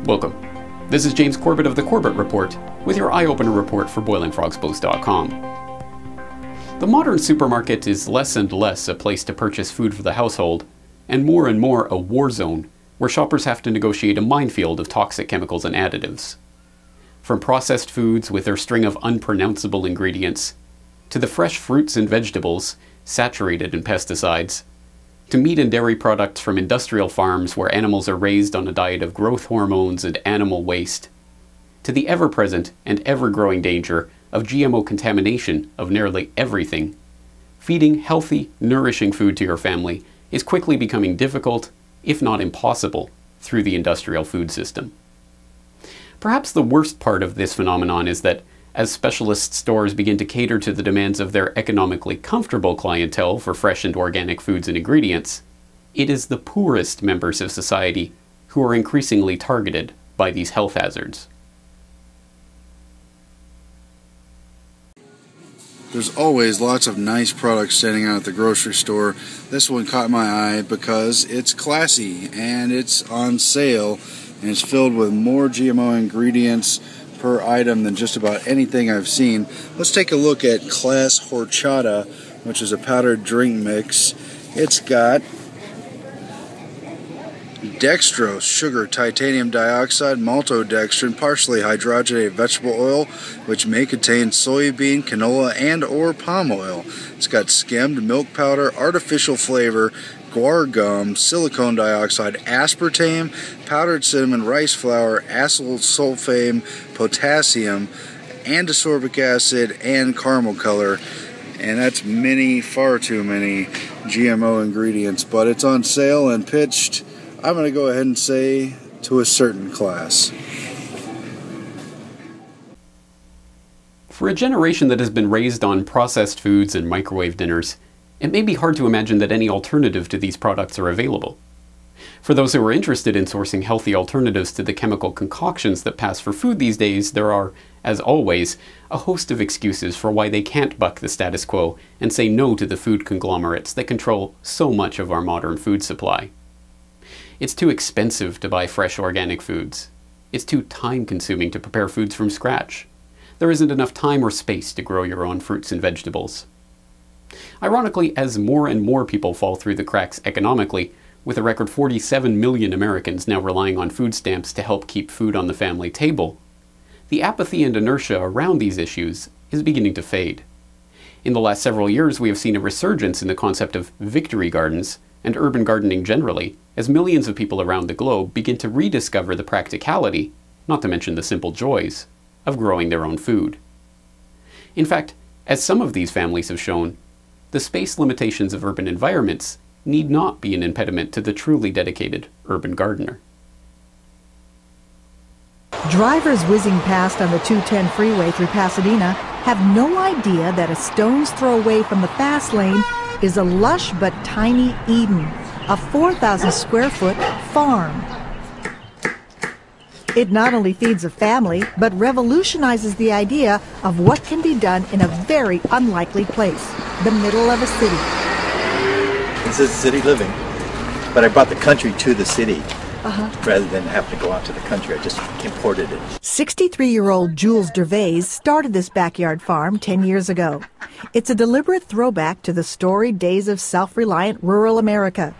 Welcome. This is James Corbett of the Corbett Report with your Eyeopener report for boilingfrogspost.com. The modern supermarket is less and less a place to purchase food for the household, and more a war zone where shoppers have to negotiate a minefield of toxic chemicals and additives. From processed foods with their string of unpronounceable ingredients, to the fresh fruits and vegetables saturated in pesticides, to meat and dairy products from industrial farms where animals are raised on a diet of growth hormones and animal waste, to the ever-present and ever-growing danger of GMO contamination of nearly everything, feeding healthy, nourishing food to your family is quickly becoming difficult, if not impossible, through the industrial food system. Perhaps the worst part of this phenomenon is that as specialist stores begin to cater to the demands of their economically comfortable clientele for fresh and organic foods and ingredients, it is the poorest members of society who are increasingly targeted by these health hazards. There's always lots of nice products standing out at the grocery store. This one caught my eye because it's classy and it's on sale and it's filled with more GMO ingredients per item than just about anything I've seen. Let's take a look at Class Horchata, which is a powdered drink mix. It's got dextrose, sugar, titanium dioxide, maltodextrin, partially hydrogenated vegetable oil, which may contain soybean, canola, and or palm oil. It's got skimmed milk powder, artificial flavor, guar gum, silicone dioxide, aspartame, powdered cinnamon, rice flour, acyl sulfame, potassium, andisorbic acid, and caramel color. And that's far too many GMO ingredients, but it's on sale and pitched, I'm going to go ahead and say, to a certain class. For a generation that has been raised on processed foods and microwave dinners, it may be hard to imagine that any alternative to these products are available. For those who are interested in sourcing healthy alternatives to the chemical concoctions that pass for food these days, there are, as always, a host of excuses for why they can't buck the status quo and say no to the food conglomerates that control so much of our modern food supply. It's too expensive to buy fresh organic foods. It's too time-consuming to prepare foods from scratch. There isn't enough time or space to grow your own fruits and vegetables. Ironically, as more and more people fall through the cracks economically, with a record 47 million Americans now relying on food stamps to help keep food on the family table, the apathy and inertia around these issues is beginning to fade. In the last several years, we have seen a resurgence in the concept of victory gardens and urban gardening generally, as millions of people around the globe begin to rediscover the practicality, not to mention the simple joys, of growing their own food. In fact, as some of these families have shown, the space limitations of urban environments need not be an impediment to the truly dedicated urban gardener. Drivers whizzing past on the 210 freeway through Pasadena have no idea that a stone's throw away from the fast lane is a lush but tiny Eden, a 4,000 square foot farm. It not only feeds a family, but revolutionizes the idea of what can be done in a very unlikely place, the middle of a city. This is city living, but I brought the country to the city rather than have to go out to the country. I just imported it. 63-year-old Jules Dervais started this backyard farm 10 years ago. It's a deliberate throwback to the storied days of self-reliant rural America.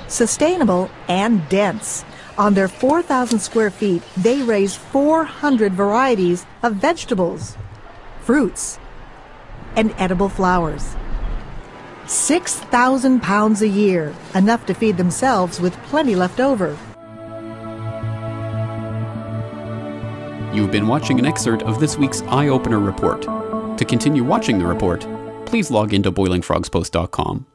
Sustainable and dense. On their 4,000 square feet, they raise 400 varieties of vegetables, fruits, and edible flowers. 6,000 pounds a year, enough to feed themselves with plenty left over. You've been watching an excerpt of this week's Eyeopener report. To continue watching the report, please log into boilingfrogspost.com.